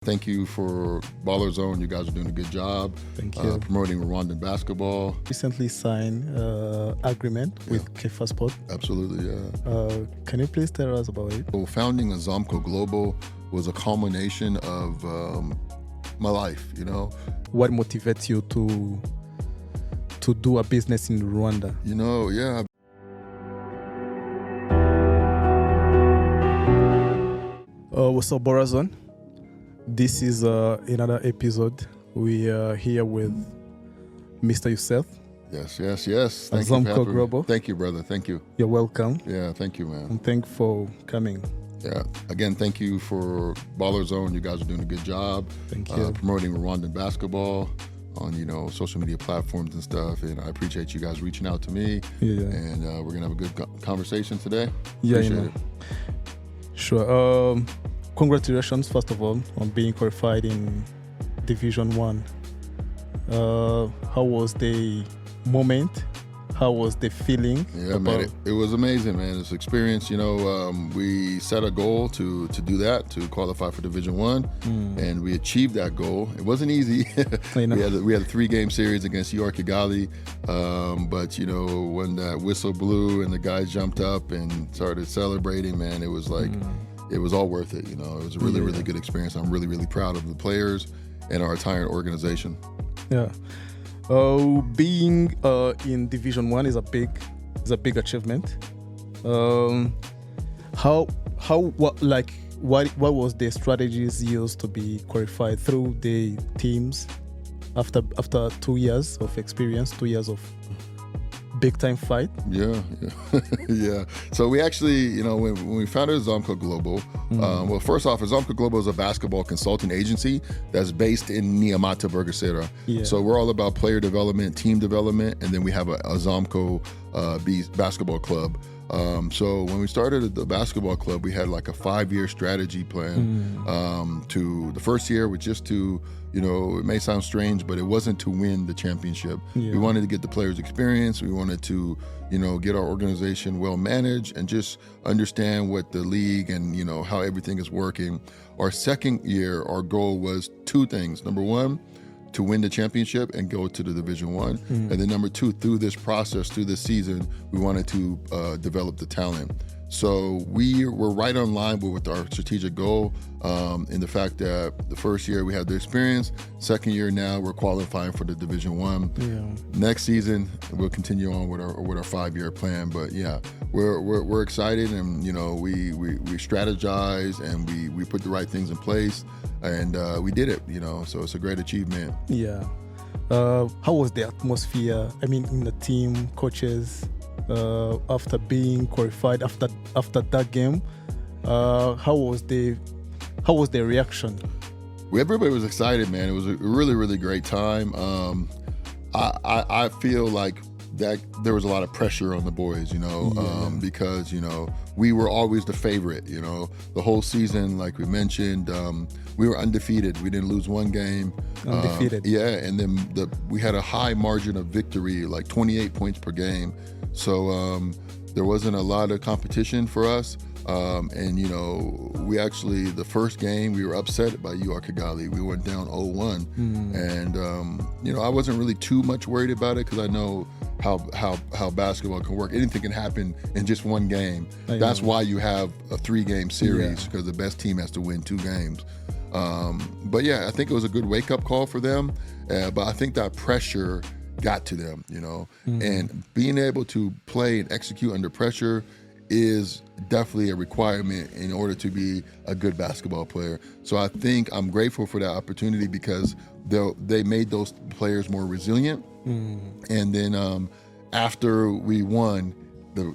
Thank you for Ballerzone. You guys are doing a good job. Thank you. Promoting Rwandan basketball. Recently signed agreement with Kefa Sport. Absolutely, yeah. Can you please tell us about it? Well, founding Azomco Global was a culmination of my life, you know. What motivates you to do a business in Rwanda? You know, yeah. What's up, Ballerzone? This is another episode. We are here with Mr. YUSEF. Yes. Thank you for Azomco having me. Global. Thank you, brother. Thank you. You're welcome. Yeah, thank you, man. And thank you for coming. Yeah. Again, thank you for Ballerzone. You guys are doing a good job. Thank you. Promoting Rwandan basketball on, social media platforms and stuff. And I appreciate you guys reaching out to me. Yeah. And we're going to have a good conversation today. Yeah, Appreciate it. Sure. Congratulations, first of all, on being qualified in Division 1. How was the moment? How was the feeling? Yeah, man, it was amazing, man. This experience, we set a goal to do that, to qualify for Division 1, and we achieved that goal. It wasn't easy. I know. We had a 3-game series against Kigali, but, when that whistle blew and the guys jumped up and started celebrating, man, it was like, it was all worth it. It was a really good experience. I'm really, really proud of the players and our entire organization. Yeah. Being in Division 1 is a big achievement. What was the strategies used to be qualified through the teams after 2 years of experience, 2 years of big time fight? Yeah. Yeah. So we actually, when we founded Azomco Global, well, first off, Azomco Global is a basketball consulting agency that's based in Nyamata, Bugesera. Yeah. So we're all about player development, team development, and then we have a Azomco basketball club. So when we started the basketball club, we had like a 5-year strategy plan. To the first year was just to, it may sound strange, but it wasn't to win the championship. Yeah. We wanted to get the players experience. We wanted to, get our organization well managed and just understand what the league and, how everything is working. Our second year, our goal was 2 things. Number 1, to win the championship and go to the Division 1. And then number 2, through this process, through this season, we wanted to develop the talent. So we were right on line with our strategic goal in the fact that the first year we had the experience. Second year now we're qualifying for the Division 1. Yeah. Next season we'll continue on with our 5-year plan. But yeah, we're excited, and we strategize and we put the right things in place, and we did it. So it's a great achievement. Yeah. How was the atmosphere? I mean, in the team, coaches, after being qualified, after that game, how was the reaction? Everybody was excited, man. It was a really, really great time. I feel like that there was a lot of pressure on the boys, because, we were always the favorite, the whole season, like we mentioned, we were undefeated. We didn't lose one game. Undefeated. And then we had a high margin of victory, like 28 points per game. So there wasn't a lot of competition for us. And, we actually, the first game, we were upset by Kigali. We went down 0-1. And, I wasn't really too much worried about it because I know how basketball can work. Anything can happen in just one game. That's why you have a 3-game series, because the best team has to win 2 games. But yeah, I think it was a good wake-up call for them. But I think that pressure got to them, and being able to play and execute under pressure is definitely a requirement in order to be a good basketball player. So I think I'm grateful for that opportunity because they made those players more resilient. And then after we won,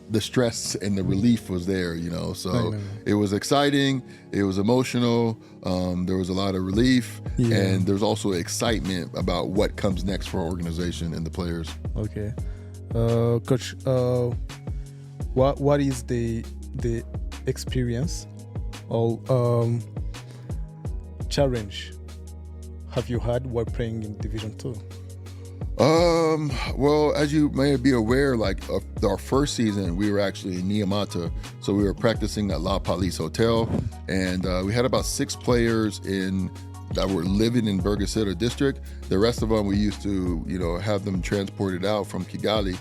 the stress and the relief was there, so it was exciting, it was emotional, there was a lot of relief, and there's also excitement about what comes next for our organization and the players. Okay. Coach, what is the experience or challenge have you had while playing in Division 2? Well, as you may be aware, like our first season, we were actually in Nyamata. So we were practicing at La Palice Hotel, and we had about 6 players in that were living in Burgesera district. The rest of them we used to, have them transported out from Kigali,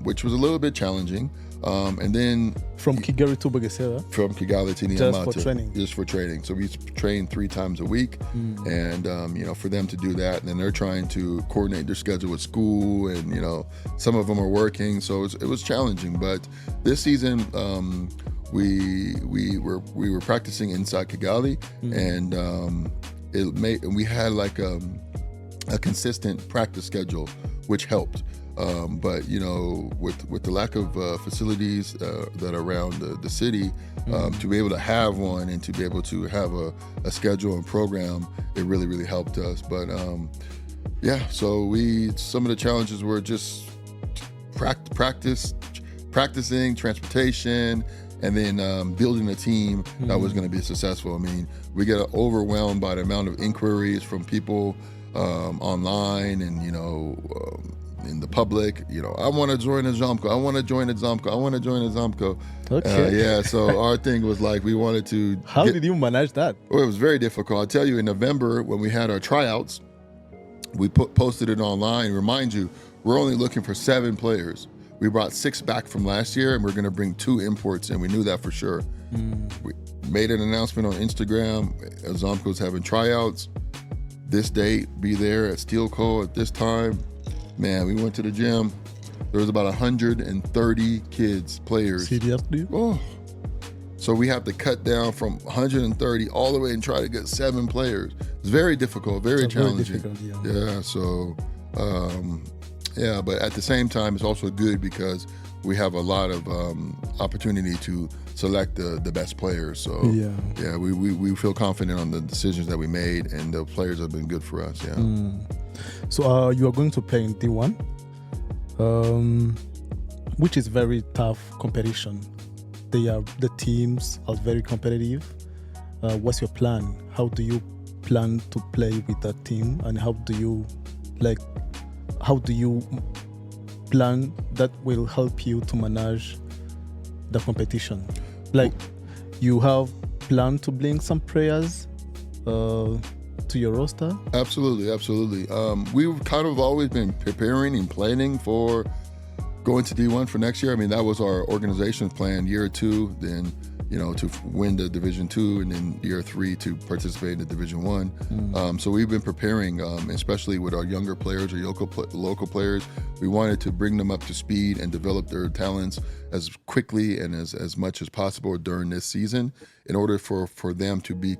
which was a little bit challenging. And then from Kigali to Bugesera? From Kigali to Niamata. Just for training? Just for training. So we used to train 3 times a week. And, for them to do that, and then they're trying to coordinate their schedule with school, and, some of them are working. So it was challenging. But this season, we were practicing inside Kigali, and we had like a consistent practice schedule, which helped. But with the lack of facilities that are around the city, to be able to have one and to be able to have a schedule and program, it really, really helped us. But so some of the challenges were just practicing, transportation, and then building a team that was going to be successful. I mean, we get overwhelmed by the amount of inquiries from people online and in the public. I want to join Azomco. I want to join Azomco. I want to join Azomco. Okay. So our thing was like, we wanted to. How did you manage that? Well, it was very difficult. I'll tell you, in November when we had our tryouts, we posted it online. Remind you, we're only looking for 7 players. We brought 6 back from last year, and we're going to bring 2 imports, and we knew that for sure. We made an announcement on Instagram. Azomco's having tryouts. This date, be there at Steel Co. at this time. Man, we went to the gym. There was about 130 kids, players. Seriously? Oh. So we have to cut down from 130 all the way and try to get 7 players. It's very difficult, very challenging. Very difficult, but at the same time, it's also good because we have a lot of opportunity to select the best players. So we feel confident on the decisions that we made, and the players have been good for us. So you are going to play in D1, which is very tough competition. The teams are very competitive. What's your plan? How do you plan to play with that team, and how do you plan that will help you to manage the competition? Like, you have planned to bring some players to your roster? Absolutely. We've kind of always been preparing and planning for going to D1 for next year. I mean, that was our organization's plan, year 2, then to win the Division 2, and then year 3 to participate in the Division 1. So we've been preparing, especially with our younger players or local players. We wanted to bring them up to speed and develop their talents as quickly and as much as possible during this season, in order for them to be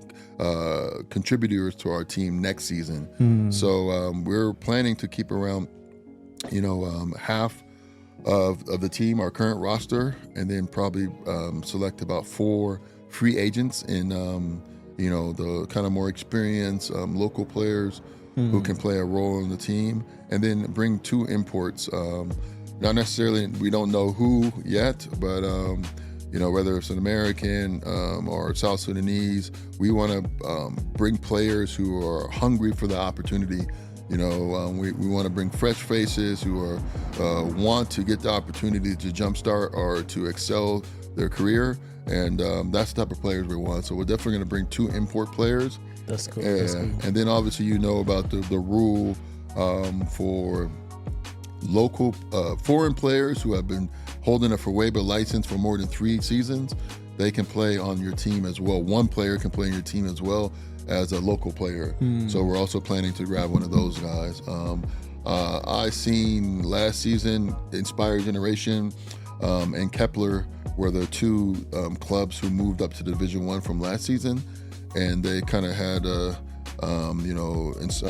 contributors to our team next season. So we're planning to keep around half of the team, our current roster, and then probably select about 4 free agents in the kind of more experienced local players who can play a role in the team, and then bring 2 imports. Not necessarily, we don't know who yet, but whether it's an American or South Sudanese, we want to bring players who are hungry for the opportunity. We want to bring fresh faces who want to get the opportunity to jumpstart or to excel their career, and that's the type of players we want. So we're definitely going to bring 2 import players. That's cool. And then obviously about the rule for local foreign players who have been holding a FORWABA license for more than 3 seasons. They can play on your team as well. 1 player can play on your team as well as a local player. So we're also planning to grab one of those guys. I seen last season Inspire Generation and Kepler were the 2 clubs who moved up to Division 1 from last season, and they kind of had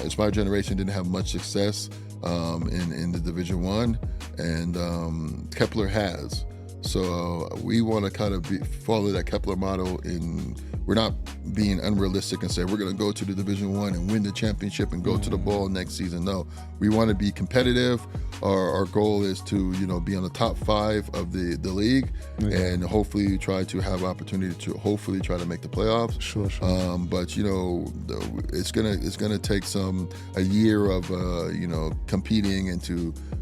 Inspire Generation didn't have much success in the Division 1, and Kepler has. So we want to kind of follow that Kepler model. We're not being unrealistic and say we're going to go to the Division 1 and win the championship and go to the ball next season. No, we want to be competitive. Our goal is to be on the top 5 of the league, and hopefully try to have opportunity to hopefully try to make the playoffs. Sure. But it's gonna take a year of competing and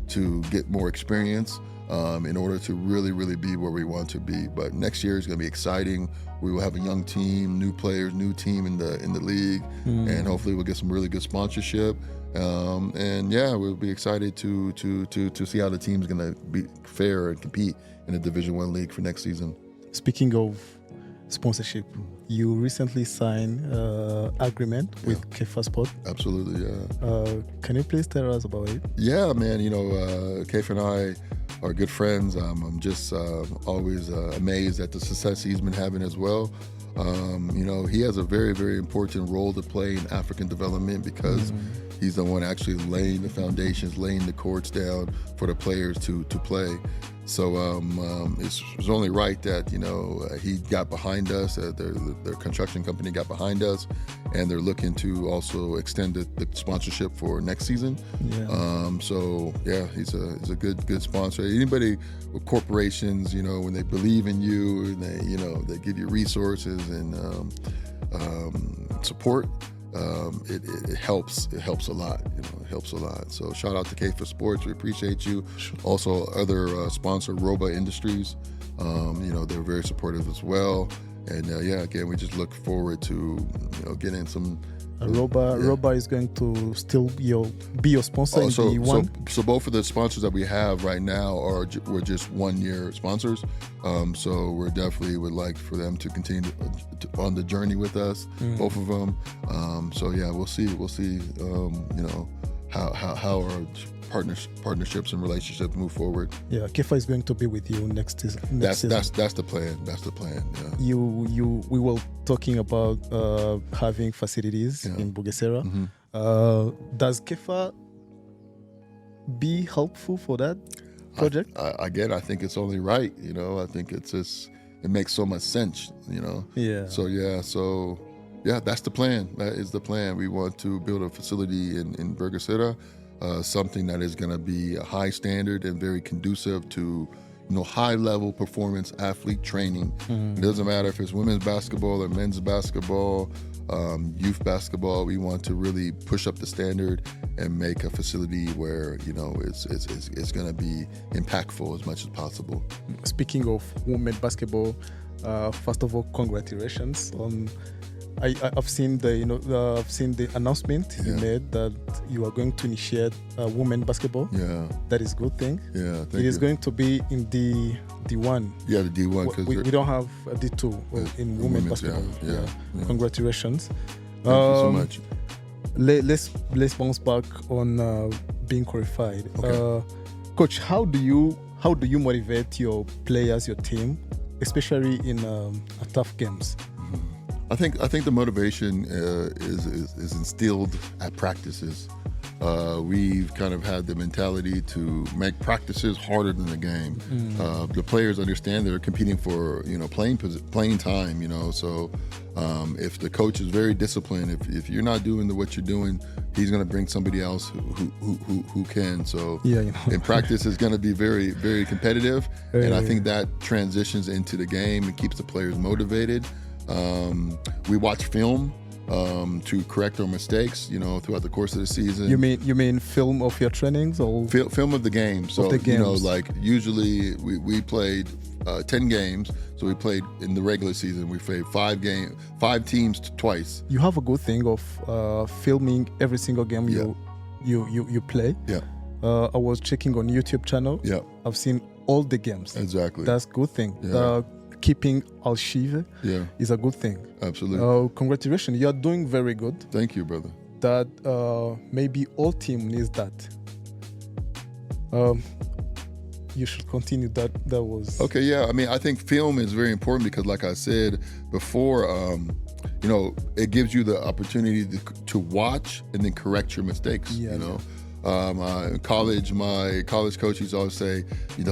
to get more experience. in order to really be where we want to be. But next year is going to be exciting. We will have a young team, new players, new team in the league, and hopefully we'll get some really good sponsorship. And yeah, we'll be excited to see how the team's going to be fair and compete in the Division I league for next season. Speaking of sponsorship, you recently signed agreement with Kefa Sport. Absolutely, yeah. Can you please tell us about it? Yeah, man. Kefa and I are good friends. I'm just always amazed at the success he's been having as well. He has a very important role to play in African development because he's the one actually laying the foundations, laying the courts down for the players to play. So it's only right that he got behind us. Their construction company got behind us, and they're looking to also extend the sponsorship for next season. Yeah. So yeah, he's a good sponsor. Anybody with corporations, when they believe in you and they give you resources and support. It helps. It helps a lot. It helps a lot. So shout out to Kefa Sports. We appreciate you. Also, other sponsor Roba Industries. They're very supportive as well. And again, we just look forward to getting some. Roba is going to still be your sponsor in the one. So both of the sponsors that we have right now we're just 1 year sponsors. So we definitely would like for them to continue on the journey with us, both of them. So yeah, we'll see. How our partnerships and relationships move forward. Yeah, Kefa is going to be with you next season. That's the plan. That's the plan. Yeah. We were talking about having facilities in Bugesera. Does Kefa be helpful for that project? I think it's only right. I think it's just it makes so much sense. Yeah. So that's the plan. That is the plan. We want to build a facility in Bugesera. Something that is going to be a high standard and very conducive to, high level performance athlete training. It doesn't matter if it's women's basketball or men's basketball, youth basketball. We want to really push up the standard and make a facility where it's going to be impactful as much as possible. Speaking of women's basketball, first of all, congratulations on. I've seen the announcement you made that you are going to initiate women basketball. Yeah, that is a good thing. Yeah, it is going to be in the D1. Yeah, the D1 because we don't have a D2 in women basketball. Yeah. Congratulations. Thank you so much. Let's bounce back on being qualified. Okay. Coach, how do you motivate your players, your team, especially in tough games? I think the motivation is instilled at practices. We've kind of had the mentality to make practices harder than the game. The players understand they're competing for playing time. So if the coach is very disciplined, if you're not doing what you're doing, he's going to bring somebody else who can. So in practice, it's going to be very very competitive, and I think that transitions into the game and keeps the players motivated. We watch film to correct our mistakes, throughout the course of the season. You mean film of your trainings or film of the game? So the games. Usually we played 10 games. So we played in the regular season. We played 5 teams twice. You have a good thing of filming every single game you play. Yeah. I was checking on YouTube channel. Yeah. I've seen all the games. Exactly. That's a good thing. Yeah. Keeping archive is a good thing. Absolutely. Congratulations, you are doing very good. Thank you, brother. That maybe all team needs that. You should continue. That was okay. Yeah, I think film is very important because, like I said before, it gives you the opportunity to watch and then correct your mistakes. In college, my college coach used to always say,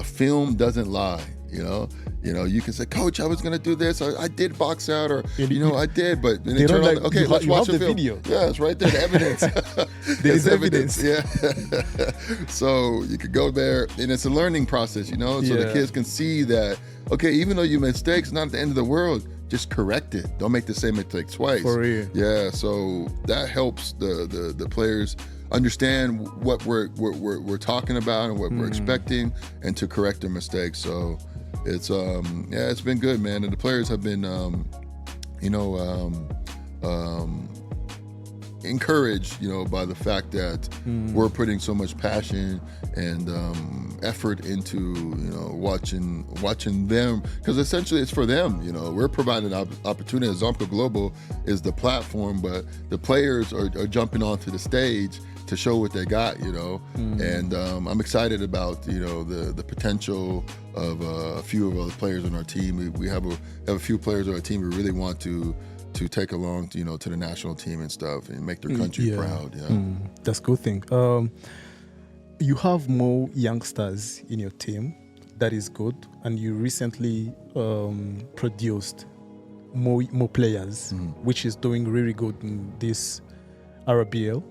film doesn't lie. You can say, Coach, I was going to do this. I did box out, or I did, but then it turned out, okay, let's watch the film. Video. Yeah, it's right there, the evidence. There's evidence. Yeah. So you could go there, and it's a learning process, so the kids can see that, okay, even though you made mistakes, not at the end of the world. Just correct it. Don't make the same mistake twice. For real. Yeah, so that helps the players understand what we're talking about and what we're expecting, and to correct their mistakes. So it's it's been good, man. And the players have been encouraged, by the fact that we're putting so much passion and effort into, watching them, because essentially it's for them. We're providing an opportunity. Azomco Global is the platform, but the players are jumping onto the stage to show what they got, and I'm excited about, the potential of a few of the players on our team. We have a few players on our team we really want to take along, to the national team and stuff, and make their country proud. That's a good thing. You have more youngsters in your team. That is good. And you recently produced more players, which is doing really good in this RBL.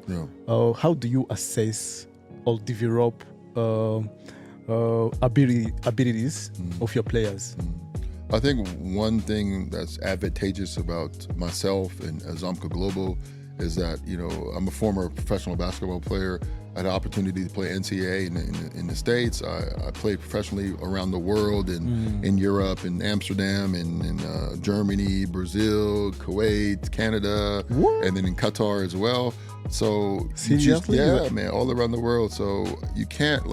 How do you assess or develop abilities of your players? I think one thing that's advantageous about myself and Azomco Global is that, I'm a former professional basketball player. I had the opportunity to play NCAA in the States. I played professionally around the world, in Europe, in Amsterdam, in Germany, Brazil, Kuwait, Canada, and then in Qatar as well. So, man, all around the world. So you can't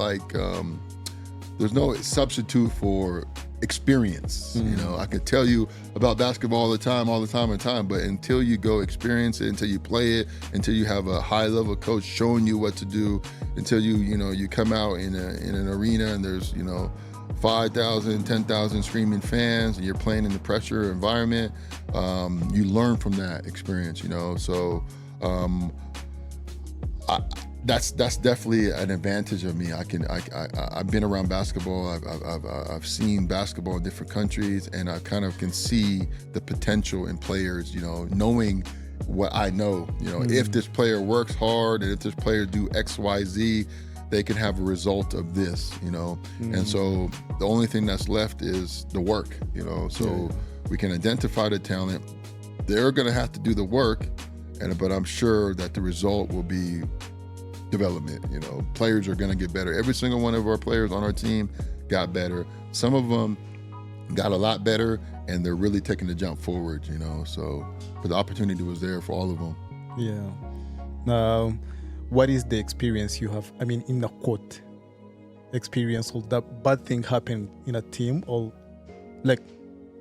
there's no substitute for experience. I can tell you about basketball all the time, but until you go experience it, until you play it, until you have a high level coach showing you what to do, until you come out in an arena and there's 5,000, 10,000 screaming fans, and you're playing in the pressure environment, you learn from that experience. So that's definitely an advantage of me. I've been around basketball. I've seen basketball in different countries, and I kind of can see the potential in players. Knowing what I know. If this player works hard, and if this player do X, Y, Z, they can have a result of this. And so the only thing that's left is the work. So we can identify the talent. They're going to have to do the work, but I'm sure that the result will be development. Players are going to get better. Every single one of our players on our team got better. Some of them got a lot better, and they're really taking the jump forward. But the opportunity was there for all of them. Yeah. What is the experience you have? I mean, in a court experience, or that bad thing happened in a team, or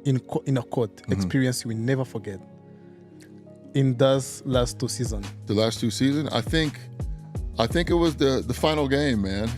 in a court experience you will never forget in those last 2 seasons? The last 2 seasons, I think it was the final game, man.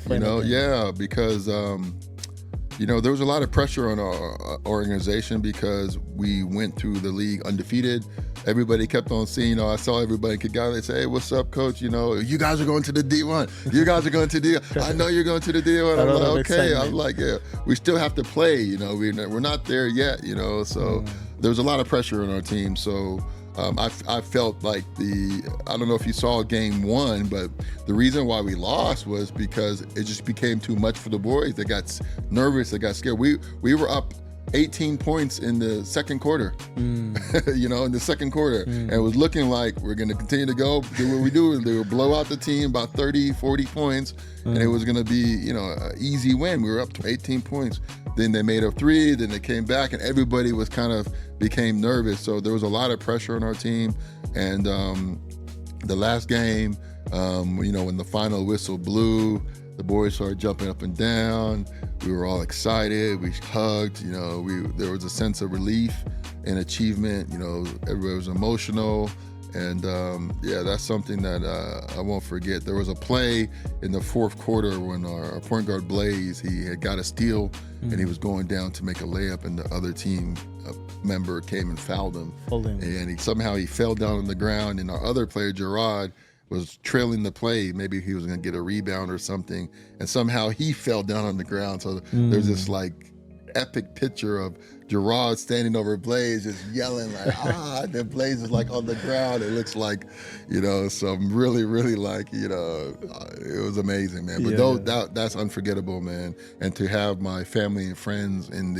Because there was a lot of pressure on our organization because we went through the league undefeated. Everybody kept on seeing, I saw everybody in Kigali say, "Hey, what's up, coach? You guys are going to the D1. You guys are going to D1. I know you're going to the D1." I'm like, okay. I'm like, yeah, we still have to play. We're not there yet. So there was a lot of pressure on our team. So I felt like I don't know if you saw game 1, but the reason why we lost was because it just became too much for the boys. They got nervous, they got scared. We were up 18 points in the second quarter, in the second quarter. And it was looking like we're going to continue to do what we do. They would blow out the team about 30, 40 points, and it was going to be, an easy win. We were up to 18 points. Then they made a 3, then they came back, and everybody was became nervous. So there was a lot of pressure on our team. And the last game, when the final whistle blew, the boys started jumping up and down. We were all excited. We hugged. There was a sense of relief and achievement. Everybody was emotional. And that's something that I won't forget. There was a play in the fourth quarter when our point guard Blaze, he had got a steal and he was going down to make a layup, and the other team member came and fouled him. And somehow he fell down on the ground, and our other player, Gerard, was trailing the play. Maybe he was going to get a rebound or something, and somehow he fell down on the ground. So there's this epic picture of Gerard standing over Blaze just yelling and then Blaze is on the ground. It looks like, some really, really it was amazing, man. But that's unforgettable, man. And to have my family and friends in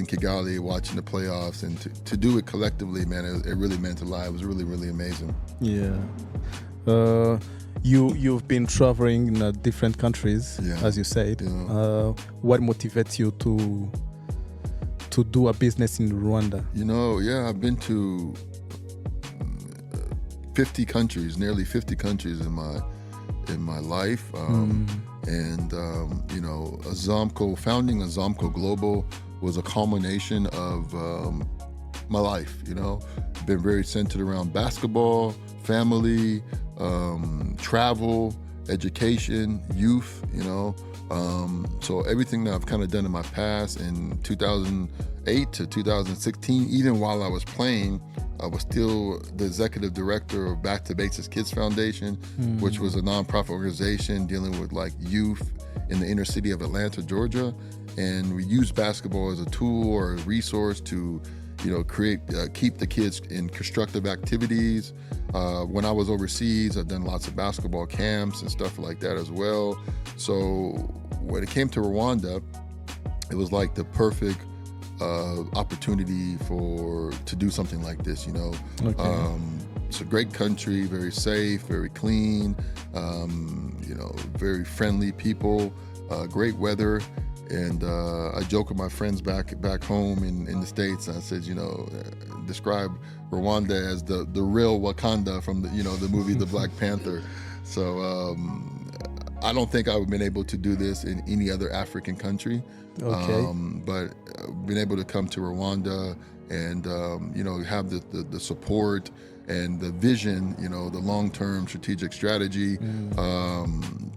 Kigali watching the playoffs, and to do it collectively, man, it really meant a lot. It was really, really amazing. Yeah. You've been traveling in different countries, as you said. What motivates you to do a business in Rwanda? I've been to 50 countries, nearly 50 countries in my life. And founding Azomco Global was a culmination of my life. Been very centered around basketball, family, travel, education, youth, so everything that I've kind of done in my past. In 2008 to 2016, even while I was playing, I was still the executive director of Back to Basics Kids Foundation, which was a nonprofit organization dealing with like youth in the inner city of Atlanta, Georgia. And we use basketball as a tool or a resource to keep the kids in constructive activities. When I was overseas, I've done lots of basketball camps and stuff like that as well. So when it came to Rwanda, it was like the perfect opportunity to do something like this. Okay. It's a great country, very safe, very clean, very friendly people, great weather. And I joke with my friends back home in the States. I said, describe Rwanda as the real Wakanda from the movie The Black Panther. So I don't think I would have been able to do this in any other African country. Okay. But been able to come to Rwanda and have the support and the vision, the long-term strategic strategy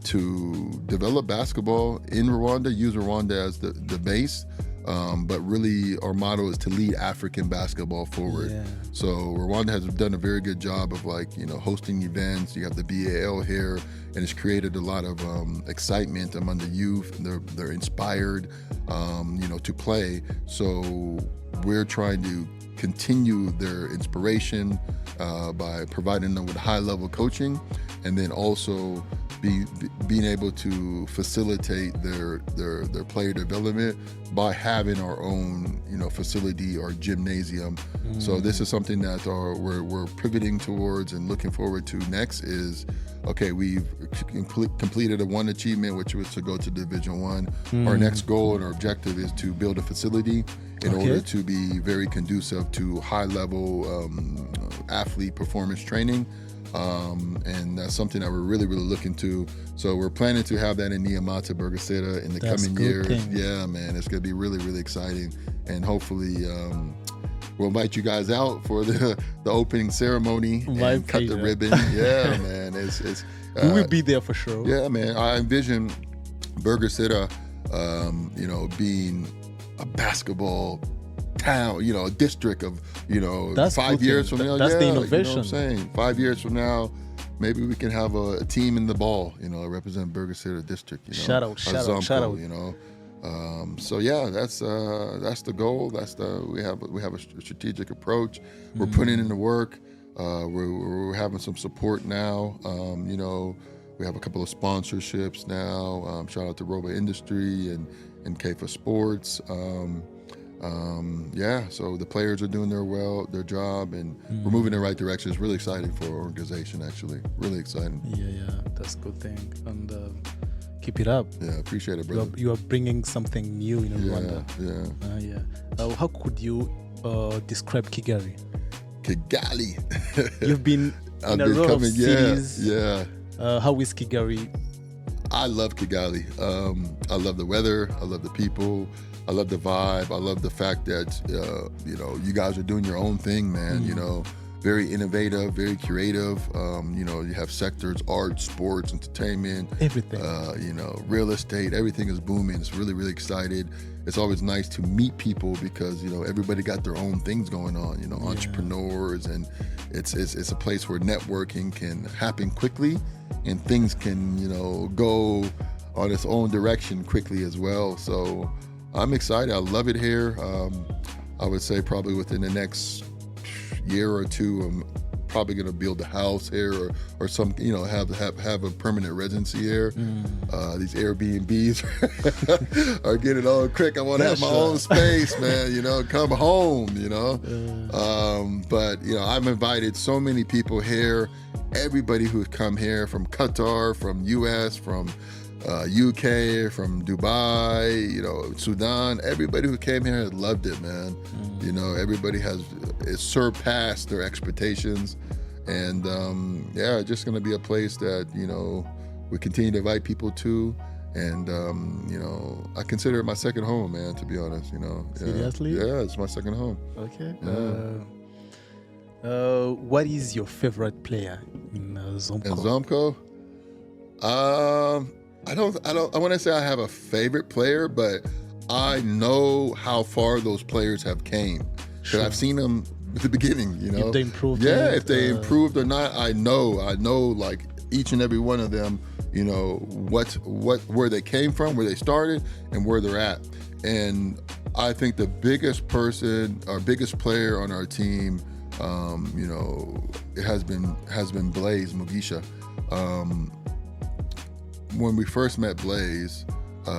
to develop basketball in Rwanda, use Rwanda as the base. But really our motto is to lead African basketball forward. Yeah. So Rwanda has done a very good job of hosting events. You have the BAL here, and it's created a lot of excitement among the youth. They're inspired, to play. So we're trying to continue their inspiration by providing them with high-level coaching, and then also being able to facilitate their player development by having our own facility or gymnasium. So this is something that we're pivoting towards and looking forward to next is, okay, we've completed one achievement, which was to go to Division I. Our next goal and our objective is to build a facility in order to be very conducive to high-level athlete performance training. And that's something that we're really, really looking to. So we're planning to have that in Niamata, Burgaseta in the coming years. Yeah, man, it's going to be really, really exciting. And hopefully we'll invite you guys out for the opening ceremony and cut the ribbon. Yeah, man. We will be there for sure. Yeah, man. I envision Burgaseta, being a basketball town, a district of, that's 5 years from now. That's the innovation. You know what I'm saying? 5 years from now, maybe we can have a team in the ball, represent Burgaseta district. Shout out. So yeah, that's the goal. We have a strategic approach. We're putting in the work. We're having some support now. We have a couple of sponsorships now. Shout out to Roba Industry and KFA Sports. So the players are doing their job, and we're moving in the right direction. It's really exciting for our organization, actually. Really exciting. Yeah, that's a good thing. And keep it up. Yeah, appreciate it, brother. You are bringing something new in Rwanda. Yeah. How could you describe Kigali? Kigali. You've been in a row of cities. Yeah. How is Kigali? I love Kigali. I love the weather. I love the people. I love the vibe. I love the fact that, you guys are doing your own thing, man. Very innovative, very creative. You have sectors, art, sports, entertainment. Everything. Real estate, everything is booming. It's really, really excited. It's always nice to meet people because, everybody got their own things going on, entrepreneurs, and it's a place where networking can happen quickly and things can, go on its own direction quickly as well. So I'm excited. I love it here. I would say probably within the next year or two, I'm probably going to build a house here or some, have a permanent residency here. These Airbnbs are getting on quick. I want to have my own space, man, come home, But, I've invited so many people here everybody who's come here from Qatar, from US, from UK, from Dubai, you know, Sudan, everybody who came here has loved it, man. You know, everybody it surpassed their expectations. And yeah, just going to be a place that, you know, we continue to invite people to. And, you know, I consider it my second home, man, to be honest, you know. Seriously? Yeah, it's my second home. Okay. Yeah. What is your favorite player in Azomco? In Azomco? I want to say I have a favorite player, but I know how far those players have came. Because I've seen them at the beginning, you know. If they improved. Yeah, if they improved or not, I know like each and every one of them, you know, where they came from, where they started, and where they're at. And I think the biggest person, our biggest player on our team, you know, it has been Blaze Mugisha. When we first met Blaze,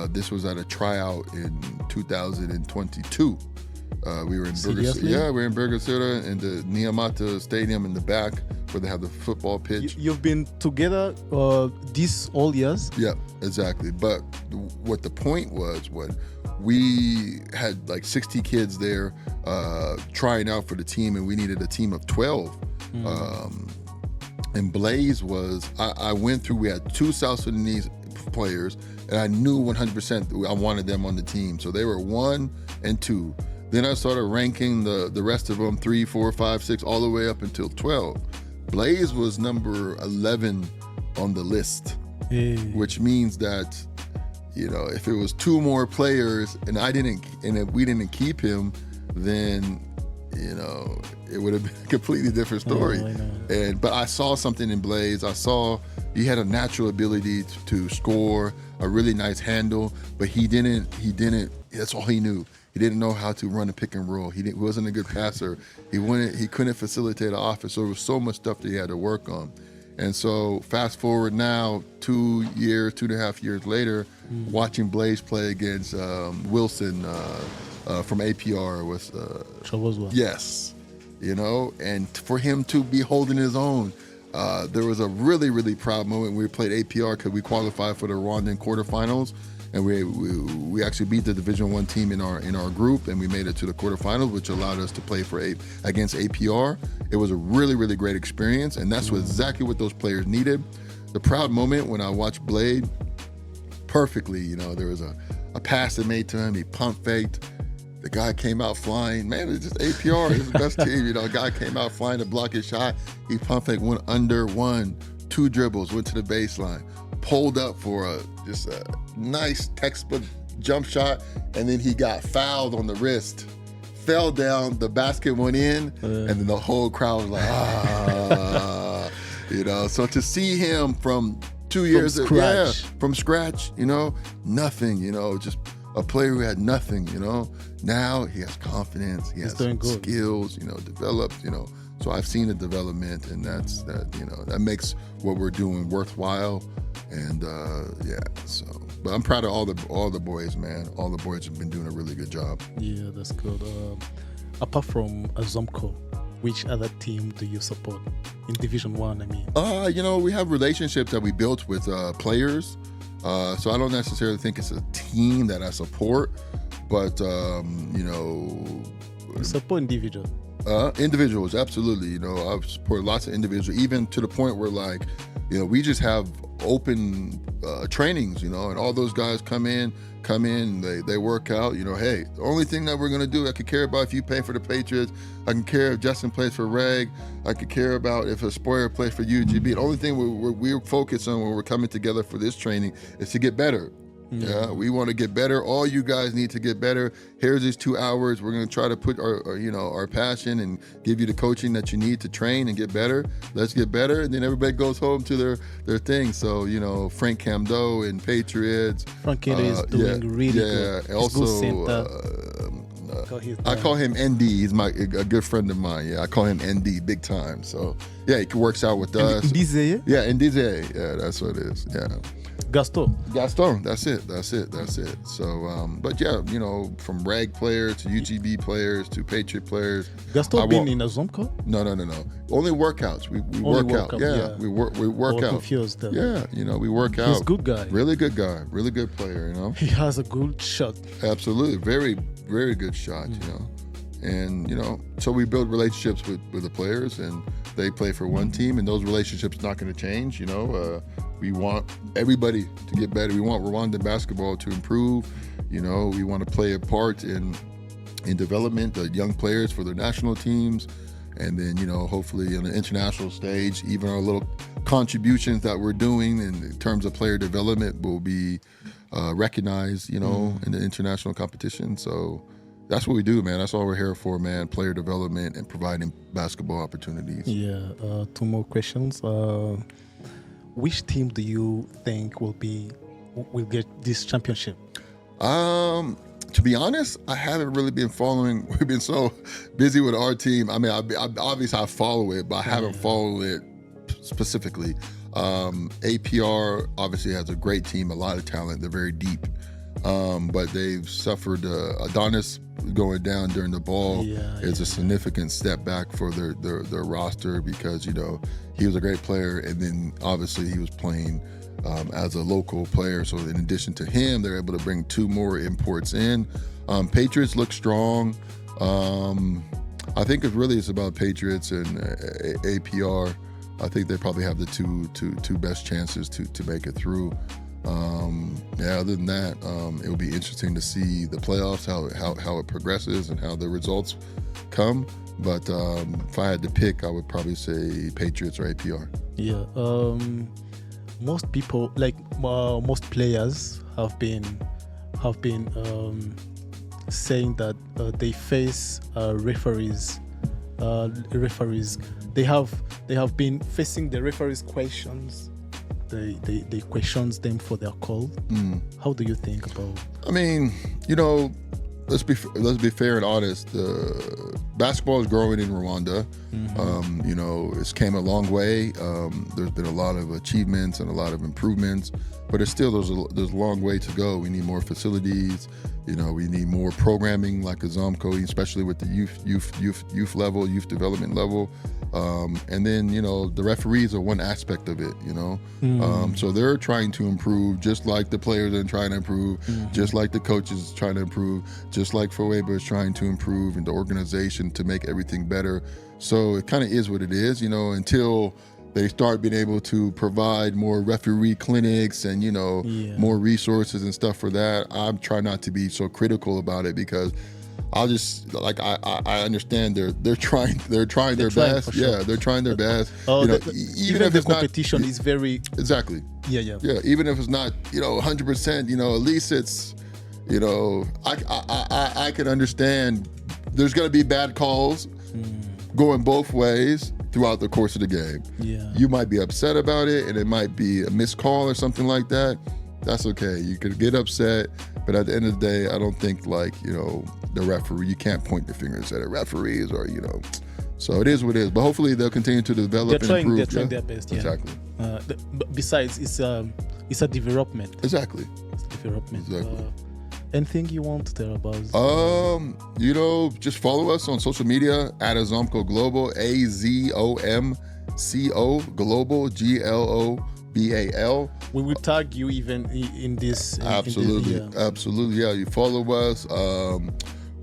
this was at a tryout in 2022. We were in Burgasira in the Niamata Stadium in the back where they have the football pitch. You've been together these all years? Yeah, exactly. But what the point was when we had like 60 kids there trying out for the team, and we needed a team of 12. And Blaze was, we had 2 South Sudanese players, and I knew 100% I wanted them on the team. So they were 1 and 2. Then I started ranking the rest of them 3, 4, 5, 6, all the way up until 12. Blaze was number 11 on the list, which means that, you know, if it was 2 more players and if we didn't keep him, then, you know, it would have been a completely different story. But I saw something in Blaze. I saw he had a natural ability to score, a really nice handle, but he didn't, that's all he knew. He didn't know how to run a pick and roll. He wasn't a good passer. He couldn't facilitate an offense. So there was so much stuff that he had to work on. And so fast forward now, 2.5 years later, watching Blaze play against Wilson from APR was yes, you know, and for him to be holding his own. There was a really, really proud moment when we played APR because we qualified for the Rwandan quarterfinals. And we actually beat the Division I team in our group, and we made it to the quarterfinals, which allowed us to play against APR. It was a really, really great experience, and that's exactly what those players needed. The proud moment when I watched Blade perfectly, you know, there was a pass that made to him, he pump faked. The guy came out flying. Man, it's just APR, it's the best team. You know, a guy came out flying to block his shot. He pump faked, went under 1, 2 dribbles, went to the baseline, pulled up for just a nice textbook jump shot, and then he got fouled on the wrist, fell down, the basket went in, and then the whole crowd was like, ah, you know. So to see him from 2 years, from scratch, you know, nothing, you know, just a player who had nothing, you know. Now he has confidence, he has skills, you know, developed, you know. So I've seen the development, and that makes what we're doing worthwhile. And yeah, so, but I'm proud of all the boys, man. All the boys have been doing a really good job. Yeah, that's good. Apart from Azomco, which other team do you support in Division 1? I mean, you know, we have relationships that we built with players. So I don't necessarily think it's a team that I support, but you know, you support individuals. Individuals, absolutely. You know, I've supported lots of individuals, even to the point where, like, you know, we just have open trainings, you know, and all those guys come in, they work out, you know. Hey, the only thing that we're gonna do, I could care about if you play for the Patriots, I can care if Justin plays for Reg, I could care about if a Spoyer plays for UGB. The only thing we're focused on when we're coming together for this training is to get better. Yeah, we want to get better. All you guys need to get better. Here's these 2 hours. We're going to try to put our passion and give you the coaching that you need to train and get better. Let's get better. And then everybody goes home to their thing. So, you know, Frank Camdo and Patriots. Frank Camdo is doing really good. Yeah, also, I call him ND. He's a good friend of mine. Yeah, I call him ND big time. So, yeah, he works out with us. Ndize? Yeah, Ndize. Yeah, that's what it is. Yeah. Gaston. Gaston, that's it. So, but yeah, from rag players to UGB players to Patriot players. Gaston been in Azomco? No. Only workouts. We work out. Yeah, we work out. Confused. Yeah, we work out. He's a good guy. Really good guy. Really good player. He has a good shot. Absolutely, very very good shot. And so we build relationships with the players, and they play for one team, and those relationships not going to change. We want everybody to get better. We want Rwandan basketball to improve. We want to play a part in development of young players for their national teams, and then hopefully on the international stage, even our little contributions that we're doing in terms of player development will be recognized. In the international competition. So that's what we do, man. That's all we're here for, man. Player development and providing basketball opportunities. Yeah. 2 more questions. Which team do you think will get this championship? To be honest, I haven't really been following. We've been so busy with our team. I mean, obviously I follow it, but I haven't followed it specifically. APR obviously has a great team, a lot of talent. They're very deep. But they've suffered Adonis going down during the ball is a significant step back for their roster because he was a great player, and then obviously he was playing as a local player. So in addition to him, they're able to bring 2 more imports in. Patriots look strong. I think it's about Patriots and APR. I think they probably have the two best chances to make it through. Other than that, it'll be interesting to see the playoffs, how it progresses and how the results come. But if I had to pick, I would probably say Patriots or APR. Yeah. Most people, most players, have been saying that they face referees. They have been facing the referees' questions. They questions them for their call. How do you think about? I mean, let's be fair and honest. Basketball is growing in Rwanda. It's came a long way. There's been a lot of achievements and a lot of improvements, but there's a long way to go. We need more facilities. We need more programming like Azomco, especially with the youth level, youth development level. And then, the referees are one aspect of it, So they're trying to improve just like the players are trying to improve, just like the coaches are trying to improve, just like Foeba is trying to improve, and the organization to make everything better. So it kind of is what it is, until they start being able to provide more referee clinics and, more resources and stuff for that. I'm trying not to be so critical about it because I'll just I understand they're trying their best. Sure. They're trying their best. Even if the competition is very exactly. Yeah. Even if it's not 100%, at least it's I can understand. There's going to be bad calls going both ways throughout the course of the game. Yeah. You might be upset about it, and it might be a missed call or something like that. That's okay. You could get upset, but at the end of the day, I don't think the referee, you can't point the fingers at referees or, so it is what it is. But hopefully they'll continue to develop and improve. They're trying their best, yeah. Exactly. Besides, it's a development. Exactly. It's a development. Exactly. Anything you want to tell about us? Just follow us on social media at Azomco Global, AZOMCO Global, GLOBAL. We will tag you even in this. Absolutely. Yeah, you follow us.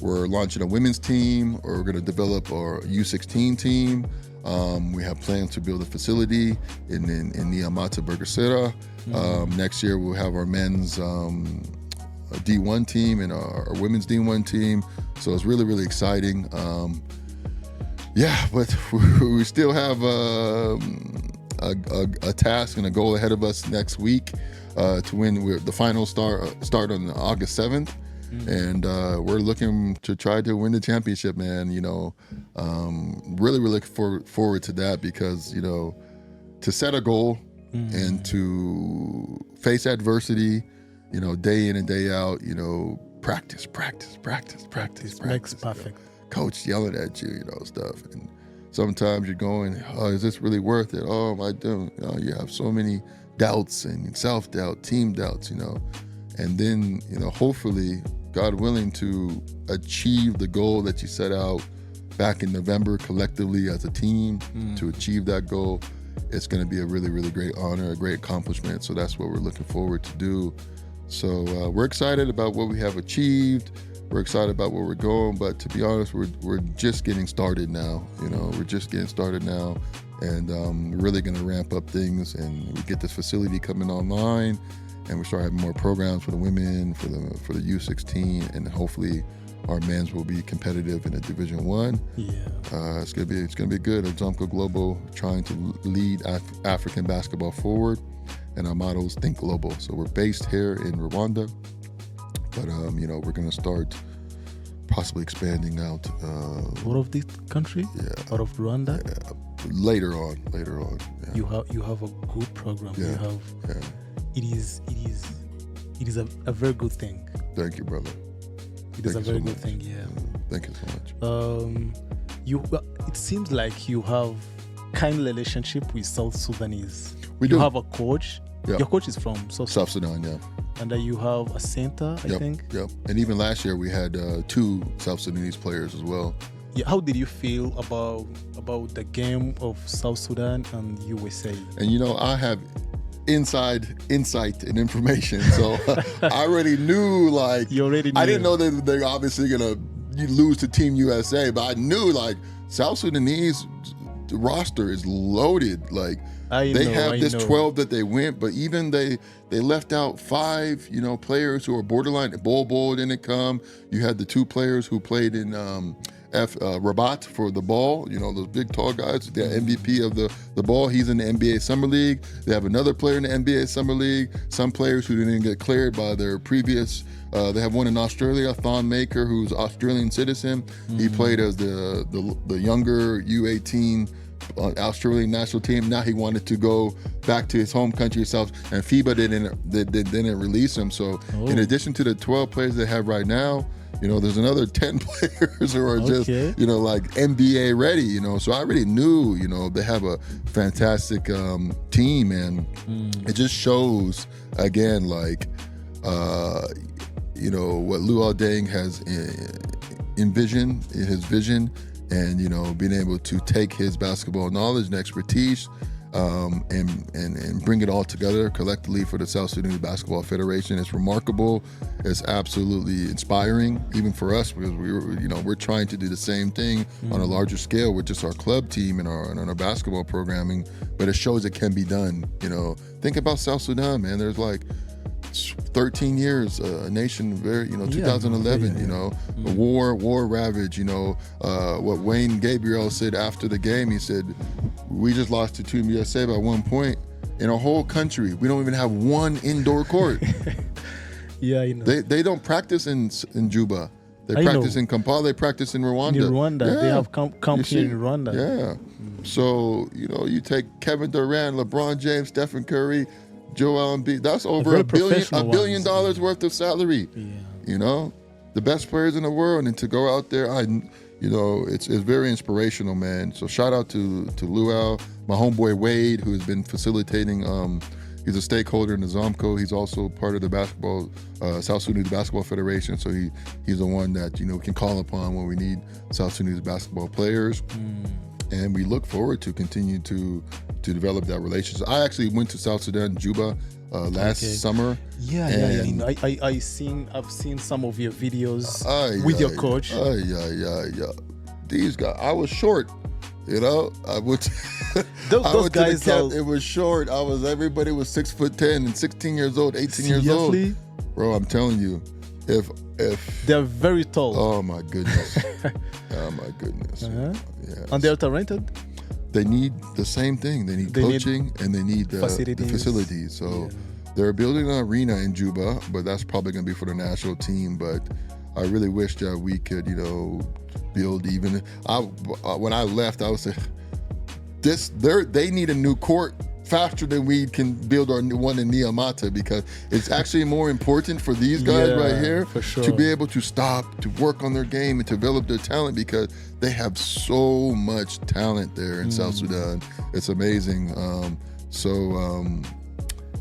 We're launching a women's team, or we're going to develop our U16 team. We have plans to build a facility in Niamata Burgesera. Next year, we'll have our men's D1 team and our women's D1 team. So it's really, really exciting. But we still have a task and a goal ahead of us next week to win. The final start on August 7th. And we're looking to try to win the championship, man. Really, really looking forward to that because, to set a goal and to face adversity, day in and day out, practice. Makes perfect. Coach yelling at you, stuff. And sometimes you're going, oh, is this really worth it? Oh, am I doing? You have so many doubts and self-doubt, team doubts, and then, hopefully, God willing, to achieve the goal that you set out back in November collectively as a team, to achieve that goal. It's going to be a really, really great honor, a great accomplishment. So that's what we're looking forward to do. So we're excited about what we have achieved. We're excited about where we're going, but to be honest, we're just getting started now. We're just getting started now, and we're really going to ramp up things. And we get this facility coming online, and we start having more programs for the women, for the U16, and hopefully our men's will be competitive in a Division I. Yeah, it's gonna be good. Azomco Global, trying to lead African basketball forward, and our motto is Think Global. So we're based here in Rwanda. But, we're going to start possibly expanding out. Out of this country? Yeah. Out of Rwanda? Yeah. Later on. Yeah. You have a good program. Yeah. It is a very good thing. Thank you, brother. It is a very good thing, yeah. Thank you so much. It seems like you have kind of relationship with South Sudanese. We do. You have a coach. Yeah. Your coach is from South Sudan, yeah. And you have a center, I think. Yep. And even last year we had 2 South Sudanese players as well. Yeah. How did you feel about the game of South Sudan and USA? And I have insight and information, so I already knew. You already knew. I didn't know that they're obviously gonna lose to Team USA, but I knew South Sudanese roster is loaded. They have this 12 that they went, but even they left out 5, players who are borderline. Bol didn't come. You had the 2 players who played in Rabat for the ball, those big tall guys. The MVP of the ball, he's in the NBA Summer League. They have another player in the NBA Summer League. Some players who didn't get cleared by their previous. They have one in Australia, Thon Maker, who's Australian citizen. He played as the younger U18 Australian national team. Now he wanted to go back to his home country itself, and FIBA didn't release him. So in addition to the 12 players they have right now, there's another 10 players who are just, NBA ready, So I already knew, they have a fantastic team, and it just shows, again, what Luol Deng has envisioned in his vision, and, being able to take his basketball knowledge and expertise and bring it all together collectively for the South Sudanese Basketball Federation. It's remarkable. It's absolutely inspiring, even for us, because we're trying to do the same thing on a larger scale with just our club team and our basketball programming. But it shows it can be done. Think about South Sudan, man. There's 13 years, a nation, 2011, a war ravage, what Wayne Gabriel said after the game, he said, we just lost to Team USA by 1 point. In a whole country, we don't even have one indoor court. They don't practice in Juba. They practice in Kampala, they practice in Rwanda. In Rwanda, they have camp here in Rwanda. Yeah. So, you take Kevin Durant, LeBron James, Stephen Curry, Joel Embiid, that's over $1 billion worth of salary. Yeah. The best players in the world, and to go out there, it's very inspirational, man. So shout out to Luau, my homeboy Wade, who has been facilitating. He's a stakeholder in Azomco. He's also part of the South Sudanese Basketball Federation. So he's the one that we can call upon when we need South Sudanese basketball players. And we look forward to continue to develop that relationship. I actually went to South Sudan, Juba, last summer. I've seen some of your videos with your coach. These guys, I was short. I would. Those guys, it was short. Everybody was 6'10" and 16 years old, 18 years old. Bro, I'm telling you, if they're very tall. Oh my goodness. Yeah. And they're talented. They need the same thing. They need coaching and they need the facilities. So they're building an arena in Juba, but that's probably going to be for the national team. But I really wish that we could, build even. When I left, I was like, they need a new court faster than we can build our new one in Niamata, because it's actually more important for these guys right here to be able to stop, to work on their game and to develop their talent, because they have so much talent there in South Sudan. It's amazing.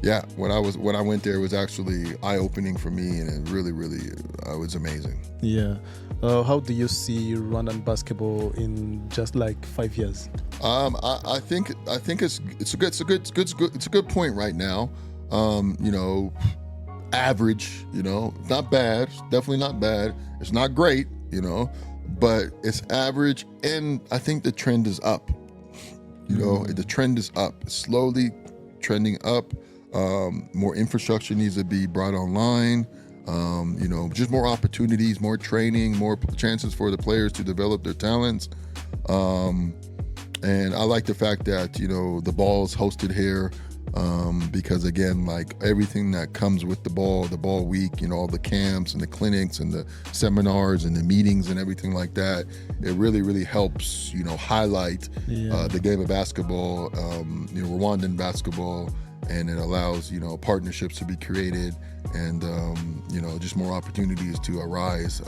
Yeah, when I went there, it was actually eye-opening for me, and it really, it was amazing. Yeah. How do you see Rwandan basketball in just like 5 years? I think it's a good point right now. You know, average. You know, not bad. Definitely not bad. It's not great. You know, but it's average, and I think the trend is up. You know, the trend is up. It's slowly trending up. More infrastructure needs to be brought online. You know, just more opportunities, more training, more chances for the players to develop their talents. And I like the fact that, you know, the ball is hosted here, because again, like everything that comes with the ball week, you know, all the camps and the clinics and the seminars and the meetings and everything like that, it really helps, you know, highlight the game of basketball, you know, Rwandan basketball, and it allows, you know, partnerships to be created and, you know, just more opportunities to arise.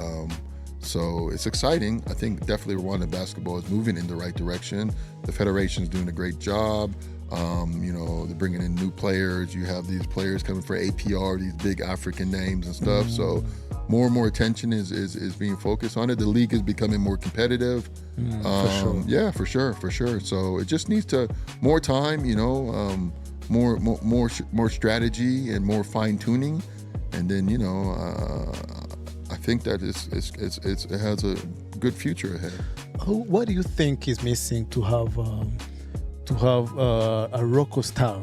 So it's exciting. I think definitely Rwandan basketball is moving in the right direction. The federation's doing a great job. You know, they're bringing in new players. You have these players coming for APR, these big African names and stuff. So more and more attention is being focused on it. The league is becoming more competitive. For sure. Yeah, for sure. So it just needs more time, you know, more strategy and more fine tuning, and then, you know, I think that it has a good future ahead. What do you think is missing to have a Rocco star?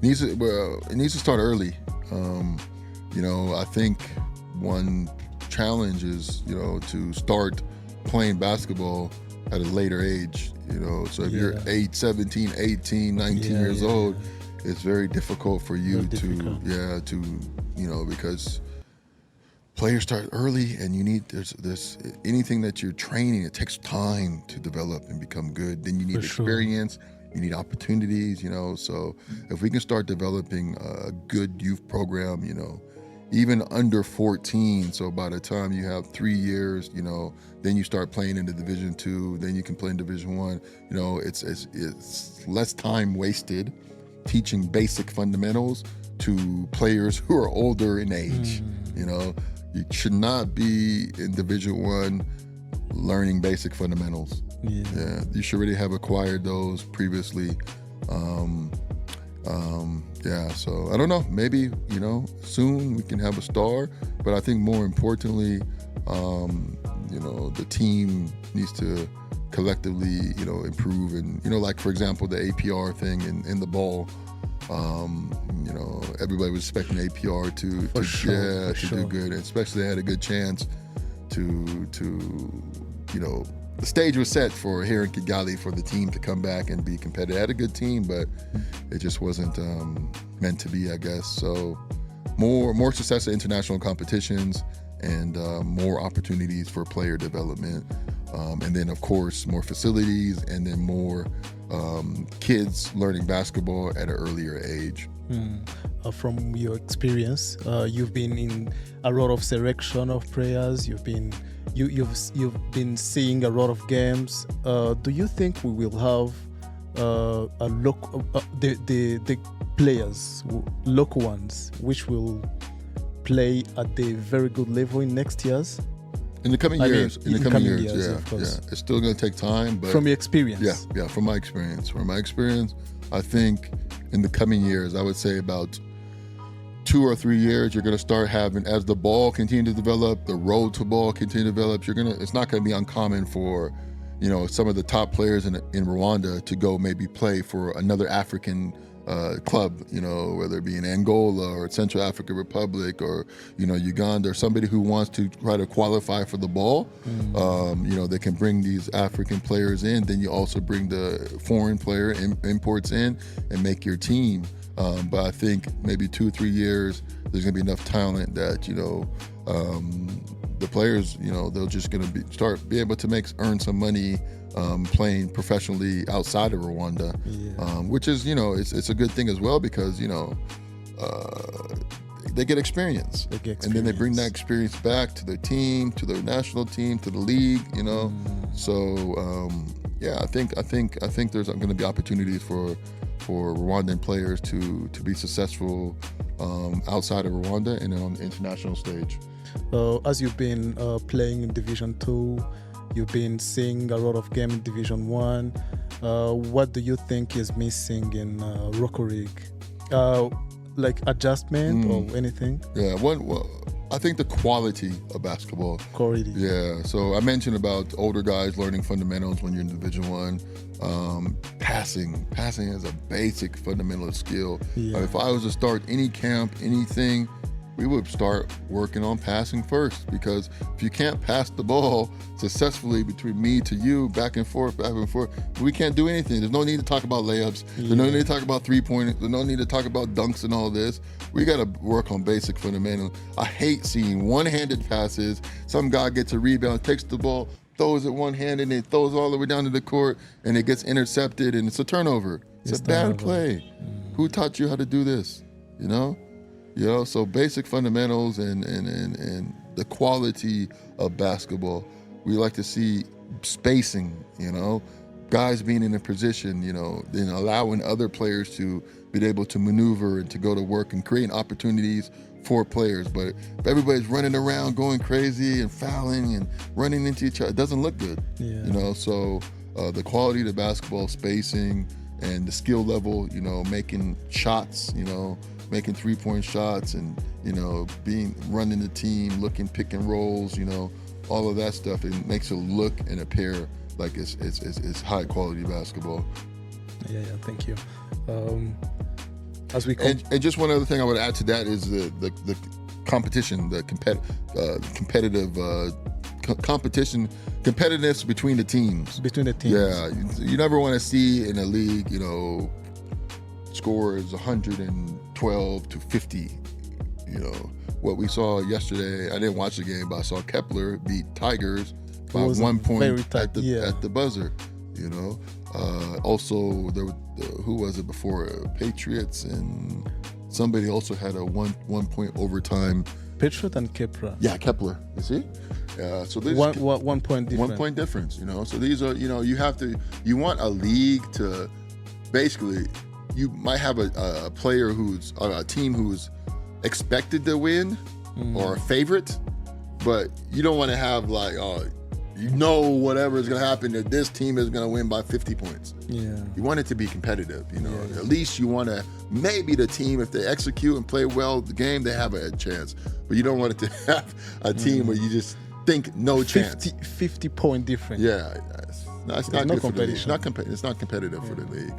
It needs to start early. You know, I think one challenge is, you know, to start playing basketball at a later age. You know, so if you're 17, 18, 19 years old, it's very difficult for you to you know, because players start early, and you need there's anything that you're training, it takes time to develop and become good. Then you need experience, you need opportunities, you know. So if we can start developing a good youth program, you know, even under 14, so by the time you have 3 years, you know, then you start playing into Division II, then you can play in Division I. You know, it's less time wasted teaching basic fundamentals to players who are older in age. You know, you should not be in Division I learning basic fundamentals. Yeah, you should already have acquired those previously. Yeah, so I don't know, maybe, you know, soon we can have a star, but I think more importantly, you know, the team needs to collectively, you know, improve. And, you know, like, for example, the APR thing in the ball, you know, everybody was expecting APR to do good, and especially they had a good chance to you know, the stage was set for here in Kigali for the team to come back and be competitive. They had a good team, but it just wasn't meant to be, I guess. So more success at international competitions, and more opportunities for player development, and then of course more facilities, and then more kids learning basketball at an earlier age. From your experience, you've been in a lot of selection of players. You've been seeing a lot of games. Do you think we will have the players, local ones, which will play at the very good level in next years? In the coming years, yeah, of course. It's still going to take time, but from your experience, from my experience, I think in the coming years, I would say about 2 or 3 years, you're going to start having, as the ball continues to develop, the road to ball continue to develop. It's not going to be uncommon for, you know, some of the top players in Rwanda to go maybe play for another African club, you know, whether it be in Angola or Central African Republic or, you know, Uganda, or somebody who wants to try to qualify for the ball. You know, they can bring these African players in. Then you also bring the foreign player imports in and make your team. But I think maybe 2 or 3 years, there's going to be enough talent that, you know, the players, you know, they're just going to be able to earn some money playing professionally outside of Rwanda, which is, you know, it's a good thing as well, because, you know, they get experience. And then they bring that experience back to their team, to their national team, to the league, you know. So yeah, I think there's going to be opportunities for for Rwandan players to be successful outside of Rwanda and on the international stage. As you've been playing in Division 2, you've been seeing a lot of game in Division 1. What do you think is missing in Roko League? Like adjustment or anything? Yeah, I think the quality of basketball. Quality. Yeah, so I mentioned about older guys learning fundamentals when you're in Division 1. Passing is a basic fundamental skill. Yeah. If I was to start any camp, anything, we would start working on passing first, because if you can't pass the ball successfully between me to you, back and forth, we can't do anything. There's no need to talk about layups. There's no need to talk about three-pointers. There's no need to talk about dunks and all this. We got to work on basic fundamentals. I hate seeing one-handed passes. Some guy gets a rebound, takes the ball, throws it one-handed, and it throws all the way down to the court, and it gets intercepted, and it's a turnover. It's a bad play. Who taught you how to do this? You know, so basic fundamentals and the quality of basketball. We like to see spacing, guys being in a position, then allowing other players to be able to maneuver and to go to work and create opportunities for players. But if everybody's running around going crazy and fouling and running into each other, it doesn't look good. Yeah. So the quality of the basketball, spacing, and the skill level, making shots, making three-point shots, and running the team, looking pick and rolls, all of that stuff. It makes it look and appear like it's high quality basketball. Yeah, thank you. As we and just one other thing I would add to that is the competition, the competitiveness between the teams. Yeah, you never want to see in a league, scores 112 to 50. What we saw yesterday, I didn't watch the game, but I saw Kepler beat Tigers by 1 point at the buzzer. Also there was, who was it before? Patriots, and somebody also had a one point overtime. Patriot and Kepler. Yeah, Kepler. You see? So there's 1 point difference. 1 point difference. So these are, you want a league to basically, you might have a player who's a team who's expected to win or a favorite, but you don't want to have whatever is going to happen, that this team is going to win by 50 points. Yeah. You want it to be competitive, At least you want to, maybe the team, if they execute and play well the game, they have a chance. But you don't want it to have a team where you just think no chance. 50 point difference. Yeah. It's not good for the league. It's not competitive for the league.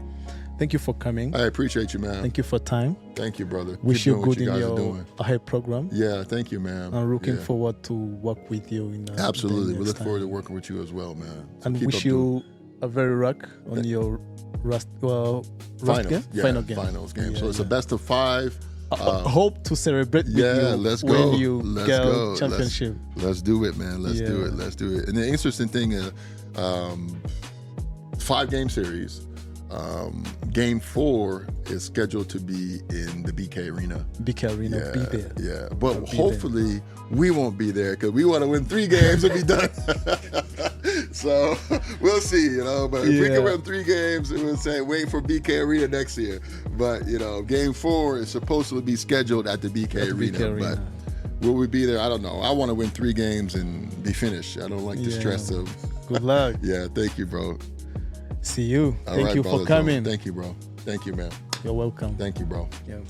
Thank you for coming. I appreciate you, man. Thank you for time. Thank you, brother. Wish you good in your ahead program. Yeah, thank you, man. I'm looking forward to work with you in absolutely. We look forward to working with you as well, man. So and wish you a very luck on your finals game. So it's a best of 5. Hope to celebrate with you when you get championship. Let's do it, man. Let's do it. And the interesting thing is, 5-game series. Game 4 is scheduled to be in the BK Arena. Be there. Yeah, but hopefully we won't be there, because we want to win 3 games and be done. So we'll see, But if we can win 3 games, it would say wait for BK Arena next year. But Game 4 is supposed to be scheduled at the BK Arena. But will we be there? I don't know. I want to win 3 games and be finished. I don't like the stress of. Good luck. Yeah, thank you, bro. See you. All Thank right, you for coming. Thank you, bro. Thank you, man. You're welcome. Thank you, bro. Yeah.